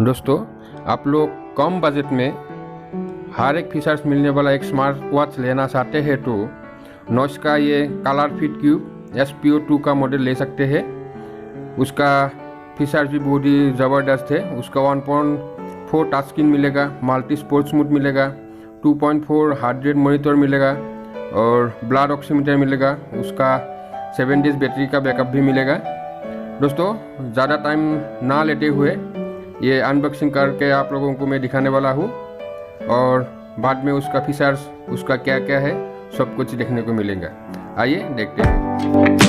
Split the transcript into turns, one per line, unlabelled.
दोस्तों, आप लोग कम बजट में हर एक फीचर्स मिलने वाला एक स्मार्ट वॉच लेना चाहते हैं तो नॉइस का ये colorfit qube spo2 का मॉडल ले सकते हैं। उसका फीचर्स भी बहुत ही ज़बरदस्त है। उसका 1.4 टच स्क्रीन मिलेगा, मल्टी स्पोर्ट्स मोड मिलेगा, 2.4 हार्ट रेट मॉनिटर मिलेगा और ब्लड ऑक्सीमीटर मिलेगा। उसका 7 डेज बैटरी का बैकअप भी मिलेगा। दोस्तों, ज़्यादा टाइम ना लेते हुए ये अनबॉक्सिंग करके आप लोगों को मैं दिखाने वाला हूँ और बाद में उसका फीचर्स उसका क्या क्या है सब कुछ देखने को मिलेगा। आइए देखते हैं।